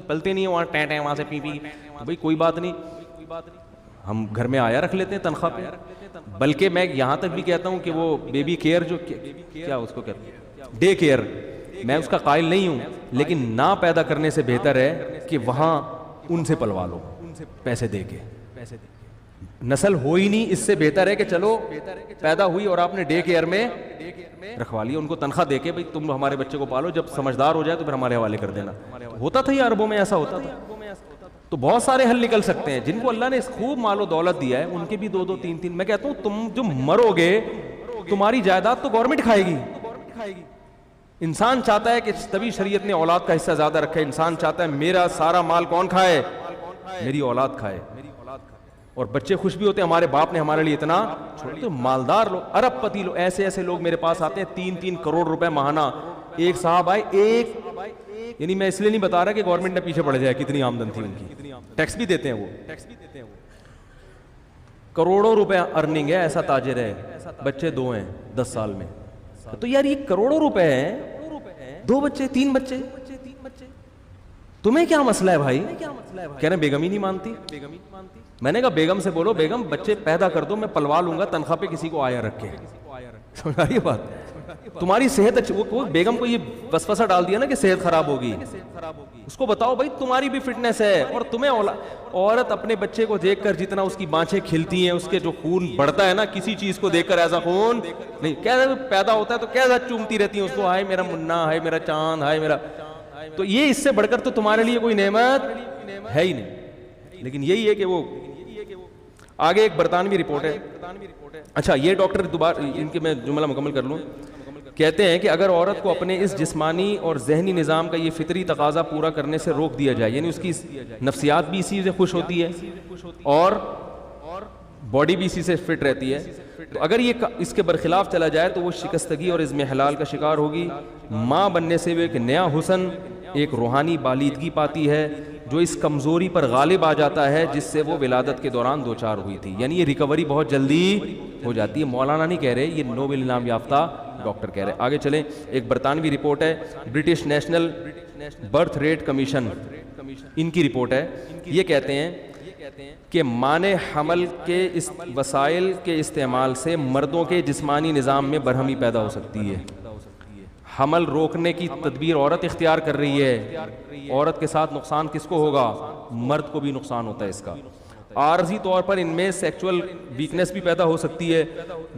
پلتے نہیں ہیں وہاں ٹیں ٹیں وہاں سے پی پی. تو بھائی کوئی بات نہیں, ہم گھر میں آیا رکھ لیتے ہیں تنخواہ پہ. بلکہ میں یہاں تک بھی کہتا ہوں کہ وہ بیبی کیئر جو کیا اس کو کہتے ہیں ڈے کیئر, میں اس کا قائل نہیں ہوں, لیکن نہ پیدا کرنے سے بہتر ہے کہ وہاں ان سے پلوا لو پیسے دے کے. نسل ہو ہی نہیں, اس سے بہتر ہے کہ چلو پیدا ہوئی اور آپ نے ڈے کیئر میں رکھوا لیا, ان کو تنخواہ دے کے بھائی تم ہمارے بچے کو پالو, جب سمجھدار ہو جائے تو پھر ہمارے حوالے کر دینا. ہوتا تھا یہ عربوں میں ایسا ہوتا تھا. تو بہت سارے حل نکل سکتے ہیں. جن کو اللہ نے خوب مال و دولت دیا ہے ان کے بھی 2 2 3 3, میں کہتا ہوں تم جو مرو گے تمہاری جائیداد تو گورنمنٹ کھائے گی. انسان چاہتا ہے کہ تبھی شریعت نے اولاد کا حصہ زیادہ رکھا ہے. انسان چاہتا ہے میرا سارا مال کون کھائے, میری اولاد کھائے. اور بچے خوش بھی ہوتے ہیں ہمارے باپ نے ہمارے لیے اتنا چھوڑا. تو مالدار لوگ, ارب پتی لوگ, ایسے ایسے لوگ میرے پاس آتے ہیں 3 کروڑ روپے ماہانہ. ایک صاحب آئے, ایک یعنی میں اس لیے نہیں بتا رہا کہ گورنمنٹ نے پیچھے پڑ جائے, کتنی آمدن تھی ان کی, ٹیکس بھی دیتے ہیں وہ, کروڑوں روپے ارننگ ہے. ایسا تاجر ہے, بچے 2 ہیں 10 سال میں. تو یار یہ کروڑوں روپے ہیں, 2 بچے 3 بچے, تمہیں کیا مسئلہ ہے بھائی؟ کہہ رہے بیگم ہی نہیں مانتی. میں نے کہا بیگم سے بولو بیگم بچے پیدا کر دو, میں پلوا لوں گا تنخواہ پہ کسی کو آیا رکھ کے. سمجھا یہ بات؟ تمہاری صحت اچھی, وہ بیگم کو یہ وسوسہ ڈال دیا نا کہ صحت خراب ہوگی, اس کو بتاؤ بھائی تمہاری بھی فٹنس ہے. اور تمہیں عورت اپنے بچے کو دیکھ کر جتنا اس کی بانچیں کھلتی ہیں, اس کے جو خون بڑھتا ہے نا, کسی چیز کو دیکھ کر ایسا خون نہیں, کیسا پیدا ہوتا ہے تو کیسا چومتی رہتی ہیں اس کو, ہائے میرا منا, ہائے میرا چاند, ہائے میرا. تو یہ اس سے بڑھ کر تو تمہارے لیے کوئی نعمت ہے ہی نہیں. لیکن یہی ہے کہ وہ آگے ایک برطانوی رپورٹ ہے. اچھا یہ ڈاکٹر دوبارہ ان کے میں جملہ مکمل کر لوں. کہتے ہیں کہ اگر عورت کو اپنے اس جسمانی اور ذہنی نظام کا یہ فطری تقاضا پورا کرنے سے روک دیا جائے, یعنی اس کی نفسیات بھی اسی سے خوش ہوتی ہے اور باڈی بھی اسی سے فٹ رہتی ہے, تو اگر یہ اس کے برخلاف چلا جائے تو وہ شکستگی اور عزم حلال کا شکار ہوگی. ماں بننے سے وہ ایک نیا حسن, ایک روحانی بالیدگی پاتی ہے جو اس کمزوری پر غالب آ جاتا ہے جس سے وہ ولادت کے دوران دوچار ہوئی تھی. یعنی یہ ریکوری بہت جلدی ہو جاتی ہے. مولانا نہیں کہہ رہے, یہ نوبل انعام یافتہ ڈاکٹر کہہ رہے. آگے چلیں, ایک برطانوی رپورٹ ہے, British national birth rate commission, ان کی رپورٹ ہے. یہ کہتے ہیں کہ مانع حمل کے اس وسائل کے استعمال سے مردوں کے جسمانی نظام میں برہمی پیدا ہو سکتی ہے. حمل روکنے کی تدبیر عورت اختیار کر رہی ہے, عورت کے ساتھ نقصان کس کو ہوگا؟ مرد کو بھی نقصان ہوتا ہے اس کا. عارضی طور پر ان میں سیکچول ویکنس بھی پیدا ہو سکتی ہے.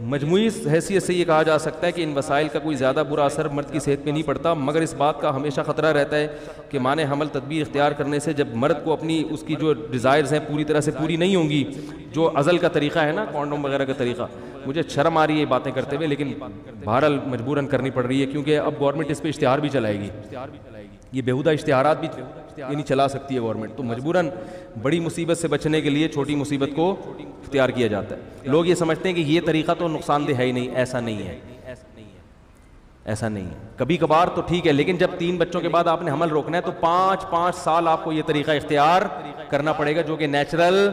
مجموعی حیثیت سے یہ کہا جا سکتا ہے کہ ان وسائل کا کوئی زیادہ برا اثر مرد کی صحت پہ نہیں پڑتا, مگر اس بات کا ہمیشہ خطرہ رہتا ہے کہ مانع حمل تدبیر اختیار کرنے سے جب مرد کو اپنی اس کی جو ڈیزائرز ہیں پوری طرح سے پوری نہیں ہوں گی, جو ازل کا طریقہ ہے نا, کانڈوم وغیرہ کا طریقہ, مجھے شرم آ رہی ہے یہ باتیں کرتے ہوئے, لیکن بہرحال مجبوراً کرنی پڑ رہی ہے کیونکہ اب گورنمنٹ اس پہ اشتہار بھی چلائے گی. یہ بیہودہ اشتہارات بھی یعنی چلا سکتی ہے گورنمنٹ, تو مجبوراً بڑی مصیبت سے بچنے کے لیے چھوٹی مصیبت کو اختیار کیا جاتا ہے. لوگ یہ سمجھتے ہیں کہ یہ طریقہ تو نقصان دہ ہے ہی نہیں, ایسا نہیں ہے, ایسا نہیں ہے. کبھی کبھار تو ٹھیک ہے, لیکن جب 3 بچوں کے بعد آپ نے حمل روکنا ہے تو 5 سال آپ کو یہ طریقہ اختیار کرنا پڑے گا, جو کہ نیچرل.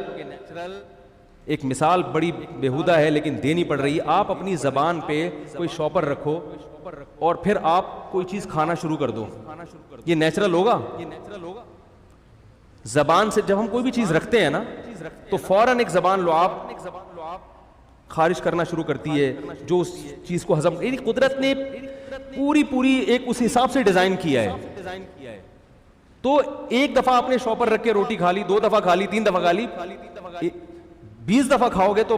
ایک مثال بڑی بیہودہ ہے لیکن دینی پڑ رہی ہے. آپ اپنی زبان پہ کوئی شاپر رکھو اور پھر آپ کوئی چیز کھانا شروع کر دو, یہ نیچرل ہوگا؟ زبان سے جب ہم کوئی بھی چیز رکھتے ہیں نا تو فوراً ایک زبان لو آپ خارج کرنا شروع کرتی ہے جو اس چیز کو ہضم, یعنی قدرت نے پوری ایک اس حساب سے ڈیزائن کیا ہے. تو ایک دفعہ آپ نے شاپر رکھ کے روٹی کھا لی, 2 دفعہ کھا لی, 3 دفعہ کھا لی, 20 دفعہ کھاؤ گے تو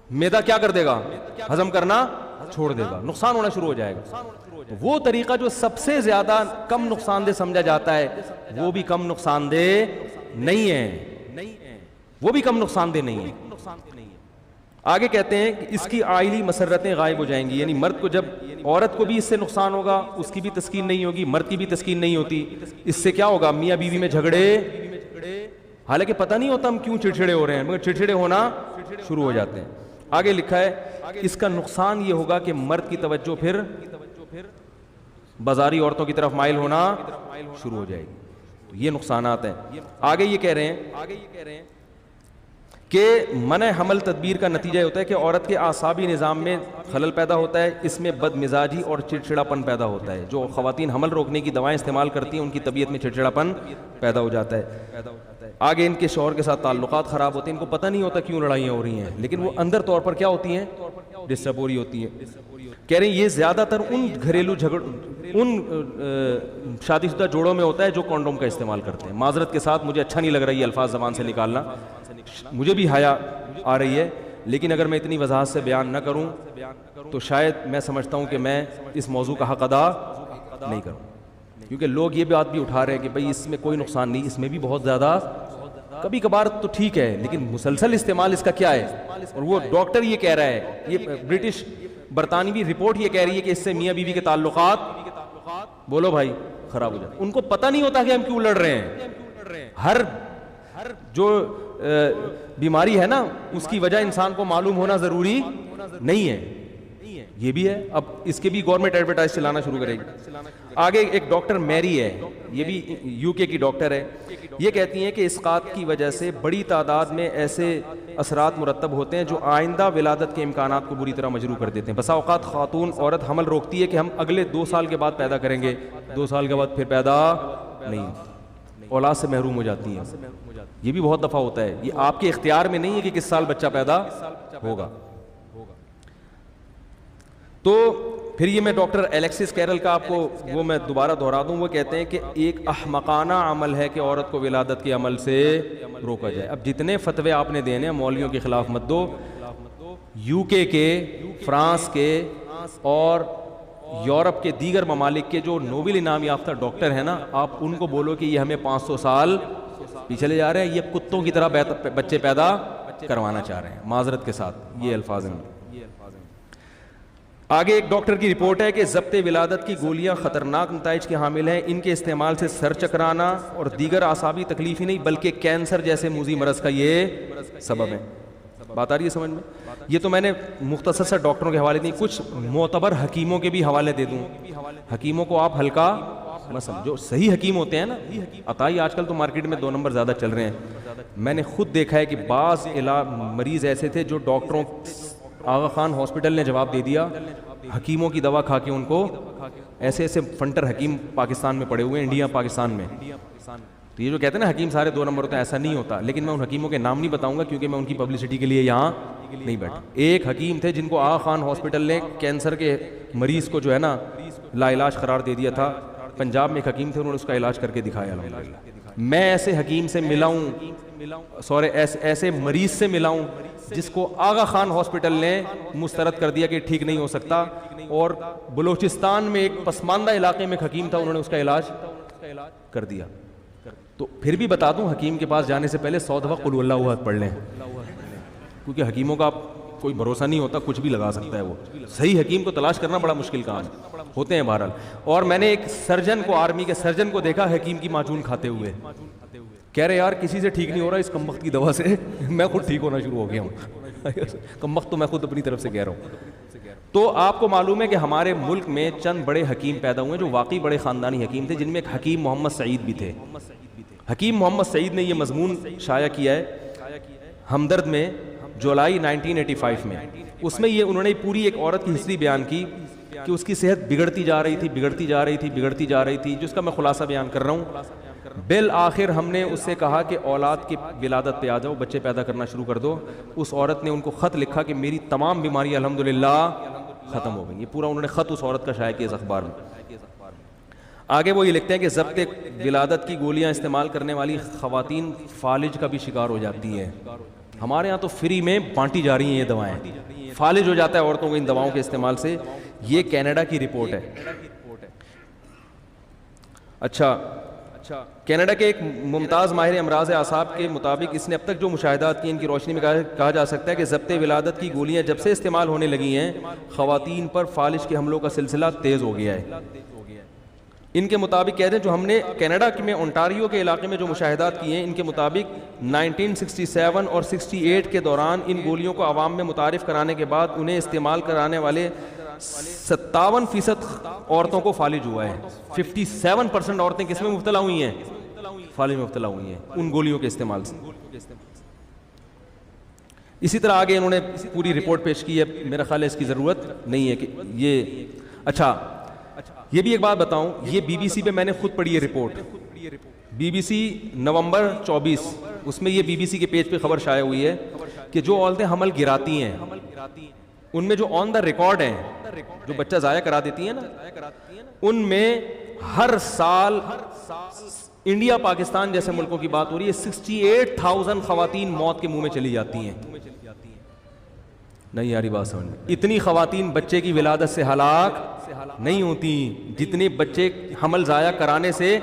میدا کیا کر دے گا؟ ہضم کرنا چھوڑ دے گا, نقصان ہونا شروع ہو جائے گا. وہ طریقہ جو سب سے زیادہ کم نقصان دہ سمجھا جاتا ہے وہ بھی کم نقصان دہ نہیں ہے, وہ بھی کم نقصان دہ نہیں ہے. آگے کہتے ہیں کہ اس کی عائلی مسرتیں غائب ہو جائیں گی, یعنی مرد کو, جب عورت کو بھی اس سے نقصان ہوگا, اس کی بھی تسکین نہیں ہوگی, مرد کی بھی تسکین نہیں ہوتی. اس سے کیا ہوگا؟ میاں بیوی میں جھگڑے, حالانکہ پتہ نہیں ہوتا ہم کیوں چڑچڑے ہو رہے ہیں, مگر چڑچڑے ہونا شروع ہو جاتے ہیں. آگے لکھا ہے اس کا نقصان یہ ہوگا کہ مرد کی توجہ پھر بازاری عورتوں کی طرف مائل ہونا شروع ہو جائے گی. تو یہ نقصانات ہیں. آگے یہ کہہ رہے ہیں کہ منع حمل تدبیر کا نتیجہ ہوتا ہے کہ عورت کے اعصابی نظام میں خلل پیدا ہوتا ہے، اس میں بد مزاجی اور چڑچڑاپن پیدا ہوتا ہے. جو خواتین حمل روکنے کی دوائیں استعمال کرتی ہیں ان کی طبیعت میں چڑچڑاپن پیدا ہو جاتا ہے. آگے ان کے شوہر کے ساتھ تعلقات خراب ہوتے ہیں، ان کو پتہ نہیں ہوتا کیوں لڑائیاں ہو رہی ہیں، لیکن وہ اندر طور پر کیا ہوتی ہیں، ڈسٹرب ہو رہی ہوتی ہیں. کہہ رہے ہیں یہ زیادہ تر ان گھریلو ان شادی شدہ جوڑوں میں ہوتا ہے جو کانڈوم کا استعمال کرتے ہیں. معذرت کے ساتھ مجھے اچھا نہیں لگ رہا ہے یہ الفاظ زبان سے نکالنا، مجھے بھی حیا آ رہی ہے، لیکن اگر میں اتنی وضاحت سے بیان نہ کروں تو شاید میں سمجھتا ہوں کہ میں اس موضوع کا حق ادا نہیں کروں، کیونکہ لوگ یہ بات بھی اٹھا رہے ہیں کہ بھئی اس میں کوئی نقصان نہیں، اس میں بھی بہت زیادہ کبھی کبھار تو ٹھیک ہے، لیکن مسلسل استعمال اس کا کیا ہے. اور وہ ڈاکٹر یہ کہہ رہا ہے، یہ برٹش برطانوی رپورٹ یہ کہہ رہی ہے کہ اس سے میاں بیوی کے تعلقات بولو بھائی خراب ہو جاتے. ان کو پتہ نہیں ہوتا کہ ہم کیوں لڑ رہے ہیں. ہر جو بیماری ہے نا اس کی وجہ انسان کو معلوم ہونا ضروری نہیں ہے. یہ بھی ہے، اب اس کے بھی گورنمنٹ ایڈورٹائز چلانا شروع کرے گی. آگے ایک ڈاکٹر میری ہے، یہ بھی یو کے کی ڈاکٹر ہے، یہ کہتی ہیں کہ اسقاط کی وجہ سے بڑی تعداد میں ایسے اثرات مرتب ہوتے ہیں جو آئندہ ولادت کے امکانات کو بری طرح مجروح کر دیتے ہیں. بسا اوقات خاتون عورت حمل روکتی ہے کہ ہم اگلے 2 سال کے بعد پیدا کریں گے، 2 سال کے بعد پھر پیدا نہیں، اولاد سے محروم ہو جاتی ہیں. یہ بھی بہت دفعہ ہوتا ہے. یہ آپ کے اختیار میں نہیں ہے کہ کس سال بچہ پیدا ہوگا. تو پھر یہ میں ڈاکٹر الیکسس کیرل کا آپ کو وہ میں دوبارہ دہرا دوں، وہ کہتے ہیں کہ ایک احمقانہ عمل ہے کہ عورت کو ولادت کے عمل سے روکا جائے. اب جتنے فتوے آپ نے دینے مولویوں کے خلاف مت دو، یو کے فرانس کے اور یورپ کے دیگر ممالک کے جو نوبل انعام یافتہ ڈاکٹر ہیں نا، آپ ان کو بولو کہ یہ ہمیں 500 سال پیچھے لے جا رہے ہیں، یہ کتوں کی طرح بچے پیدا کروانا چاہ رہے ہیں. معذرت کے ساتھ یہ الفاظ ہیں. آگے ایک ڈاکٹر کی رپورٹ ہے کہ ضبط ولادت کی گولیاں خطرناک نتائج کے حامل ہیں. ان کے استعمال سے سر چکرانا اور دیگر اعصابی تکلیف ہی نہیں بلکہ کینسر جیسے موذی مرض کا یہ سبب ہے. بات آ رہی ہے سمجھ میں؟ یہ تو میں نے مختصر سے ڈاکٹروں کے حوالے دی، کچھ معتبر حکیموں کے بھی حوالے دے دوں. حکیموں کو آپ ہلکا مت سمجھو، صحیح حکیم ہوتے ہیں نا. عطائی آج کل تو مارکیٹ میں 2 نمبر زیادہ چل رہے ہیں. میں نے خود دیکھا ہے کہ بعض مریض ایسے تھے جو ڈاکٹروں آغا خان ہاسپٹل نے جواب دے دیا، حکیموں کی دوا کھا کے ان کو ایسے ایسے فنٹر حکیم پاکستان میں پڑے ہوئے ہیں، انڈیا پاکستان میں. تو یہ جو کہتے ہیں نا حکیم سارے 2 نمبر ہوتے ہیں، ایسا نہیں ہوتا. لیکن میں ان حکیموں کے نام نہیں بتاؤں گا کیونکہ میں ان کی پبلسٹی کے لیے یہاں نہیں بیٹھا. ایک حکیم تھے جن کو آغا خان ہاسپٹل نے کینسر کے مریض کو جو ہے نا لا علاج قرار دے دیا تھا. پنجاب میں ایک حکیم تھے، انہوں نے اس کا علاج کر کے دکھایا. الحمدللہ میں ایسے حکیم سے ملا ہوں، ایسے مریض سے ملا ہوں جس کو آغا خان ہاسپٹل نے مسترد کر دیا کہ ٹھیک نہیں ہو سکتا، اور بلوچستان میں ایک پسماندہ علاقے میں ایک حکیم تھا، انہوں نے اس کا علاج کر دیا. تو پھر بھی بتا دوں، حکیم کے پاس جانے سے پہلے 100 دفعہ قل ہو اللہ احد پڑھ لیں، کیونکہ حکیموں کا کوئی بھروسہ نہیں ہوتا، کچھ بھی لگا سکتا ہے. وہ صحیح حکیم کو تلاش کرنا بڑا مشکل کام ہے، ہوتے ہیں بہرحال. اور میں نے ایک سرجن کو، آرمی کے سرجن کو دیکھا حکیم کی معجون کھاتے ہوئے، کہہ رہے یار کسی سے ٹھیک نہیں ہو رہا اس کمبخت کی دوا سے، میں خود ٹھیک ہونا شروع ہو گیا ہوں. کمبخت تو میں خود اپنی طرف سے کہہ رہا ہوں. تو آپ کو معلوم ہے کہ ہمارے ملک میں چند بڑے حکیم پیدا ہوئے جو واقعی بڑے خاندانی حکیم تھے، جن میں ایک حکیم محمد سعید بھی تھے. حکیم محمد سعید نے یہ مضمون شائع کیا ہے ہمدرد میں جولائی 1985 میں. اس میں یہ انہوں نے پوری ایک عورت کی ہسٹری بیان کی کہ اس کی صحت بگڑتی جا رہی تھی، جس کا میں خلاصہ بیان کر رہا ہوں. بالآخر ہم نے اس سے کہا کہ اولاد کی ولادت پہ آ جاؤ، بچے پیدا کرنا شروع کر دو. اس عورت نے ان کو خط لکھا کہ میری تمام بیماری الحمدللہ ختم ہو گئی. یہ پورا انہوں نے خط اس عورت کا شائع کیا اس اخبار میں. آگے وہ یہ لکھتے ہیں کہ ضبط ولادت کی گولیاں استعمال کرنے والی خواتین فالج کا بھی شکار ہو جاتی ہیں. ہمارے ہاں تو فری میں بانٹی جا رہی ہیں یہ دوائیں. فالج ہو جاتا ہے عورتوں کو ان دواؤں کے استعمال سے. یہ کینیڈا کی رپورٹ ہے. اچھا، کینیڈا کے ایک ممتاز ماہر امراض اعصاب کے مطابق اس نے اب تک جو مشاہدات کی ان کی روشنی میں کہا جا سکتا ہے کہ ضبط ولادت کی گولیاں جب سے استعمال ہونے لگی ہیں خواتین پر فالج کے حملوں کا سلسلہ تیز ہو گیا ہے. ان کے مطابق کہتے ہیں جو ہم نے کینیڈا میں اونٹاریو کے علاقے میں جو مشاہدات کیے ہیں، ان کے مطابق 1967 اور 68 کے دوران ان گولیوں کو عوام میں متعارف کرانے کے بعد انہیں استعمال کرانے والے 57% عورتوں کو فالج ہوا ہے. 57% عورتیں کس میں مبتلا ہوئی ہیں؟ فالج میں مبتلا ہوئی ہیں ان گولیوں کے استعمال سے. اسی طرح آگے انہوں نے پوری رپورٹ پیش کی ہے, میرا خیال ہے اس کی ضرورت نہیں ہے کہ یہ. اچھا یہ بھی ایک بات بتاؤں, یہ بی بی سی پہ میں نے خود پڑھی ہے رپورٹ, بی بی سی نومبر 24, اس میں یہ بی بی سی کے پیج پہ خبر شائع ہوئی ہے کہ جو عورتیں حمل گراتی ہیں ان میں جو آن دا ریکارڈ ہیں, جو بچہ ضائع کرا دیتی ہیں نا, ان میں ہر سال انڈیا پاکستان جیسے ملکوں کی بات ہو رہی ہے 68,000 خواتین موت کے منہ میں چلی جاتی ہیں. نہیں یاری بات سمجھ میں, اتنی خواتین بچے کی ولادت سے ہلاک نہیں ہوتی جتنے بچے حمل ضائع کرانے سے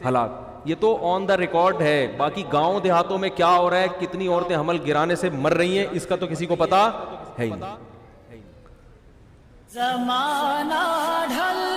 ہلاک. یہ تو آن دا ریکارڈ ہے, باقی گاؤں دیہاتوں میں کیا ہو رہا ہے, کتنی عورتیں حمل گرانے سے مر رہی ہیں, اس کا تو کسی کو پتا ہے ہی نہیں. زمانہ ڈھل